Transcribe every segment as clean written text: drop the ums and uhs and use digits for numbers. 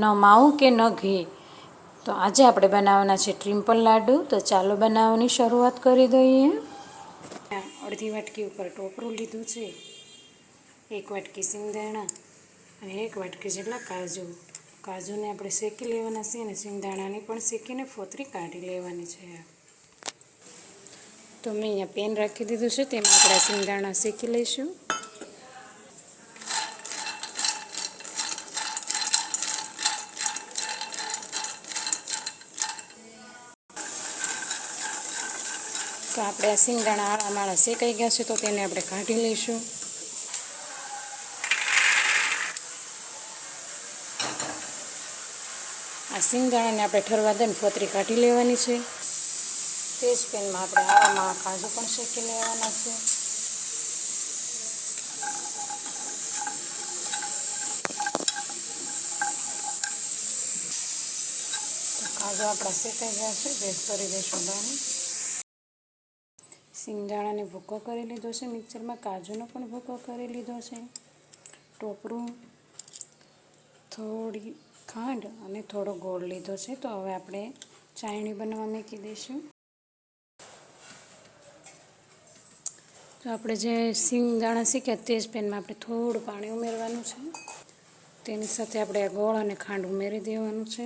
ન માવું કે ન ઘી. તો આજે આપણે બનાવવાના છે ટ્રિમ્પલ લાડુ. તો ચાલો બનાવવાની શરૂઆત કરી દઈએ. અડધી વાટકી ઉપર ટોપરું લીધું છે, 1 વાટકી સિંગદાણા અને 1 વાટકી જેટલા કાજુ. કાજુને આપણે શેકી લેવાના છે અને સિંગદાણાની પણ શેકીને ફોતરી કાઢી લેવાની છે. તો મેં અહીંયા પેન રાખી દીધું છે, તેમાં આપણે સિંગદાણા શેકી લઈશું. તો આપણે આ સિંગદાણા આળા શેકાઈ ગયા છે, તો તેને આપણે કાઢી લઈશું. આ સિંગદાણાને આપણે ઠરવા દઈને ફોતરી કાઢી લેવાની છે. તે જ પેનમાં આપણે આવામાં કાજુ પણ શેકી લેવાના છે. તો કાજુ આપણા શેકાઈ ગયા છે, ગેસ કરી દઈશું બંધ. સિંગદાણાને ભૂકો કરી લીધો છે મિક્સરમાં, કાજુનો પણ ભૂકો કરી લીધો છે. ટોપરું, થોડી ખાંડ અને થોડો ગોળ લીધો છે. તો હવે આપણે ચાયણી બનાવવા મૂકી દઈશું. તો આપણે જે સિંગદાણા શેક્યા તે જ પેનમાં આપણે થોડું પાણી ઉમેરવાનું છે. તેની સાથે આપણે આ ગોળ અને ખાંડ ઉમેરી દેવાનું છે.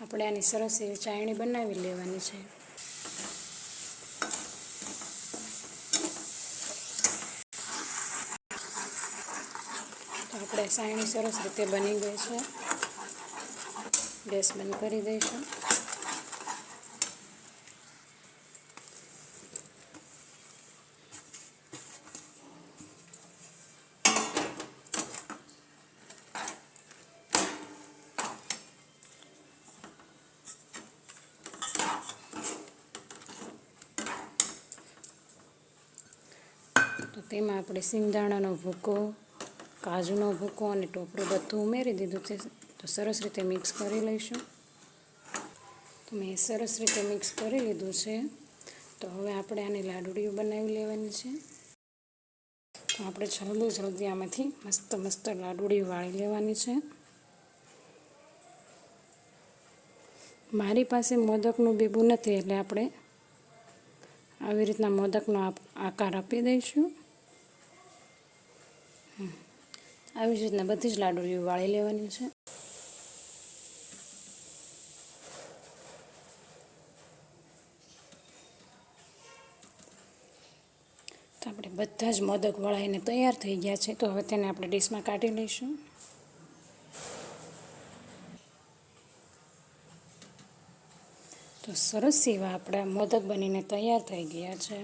આપણે આની સરસ એવી ચાયણી બનાવી લેવાની છે. તો આપણે ચાયણી સરસ રીતે બની ગઈ છે. ગેસ બંધ કરી દઈશું. તો તેમાં આપણે સિંગદાણાનો ભૂકો, કાજુનો ભૂકો અને ટોપરું બધું ઉમેરી દીધું છે. તો સરસ રીતે મિક્સ કરી લઈશું. તો મેં સરસ રીતે મિક્સ કરી લીધું છે. તો હવે આપણે આની લાડુડીઓ બનાવી લેવાની છે. તો આપણે જલ્દી આમાંથી મસ્ત લાડુડીઓ વાળી લેવાની છે. મારી પાસે મોદકનું બીબું નથી, એટલે આપણે આવી રીતના મોદકનો આકાર આપી દઈશું. આવી જ રીતના બધી જ લાડુડીઓ વાળી લેવાની છે. તો આપણે બધા જ મોદક વળાઈને તૈયાર થઈ ગયા છે. તો હવે તેને આપણે ડીશમાં કાઢી લઈશું. તો સરસ એવા આપણા મોદક બનીને તૈયાર થઈ ગયા છે.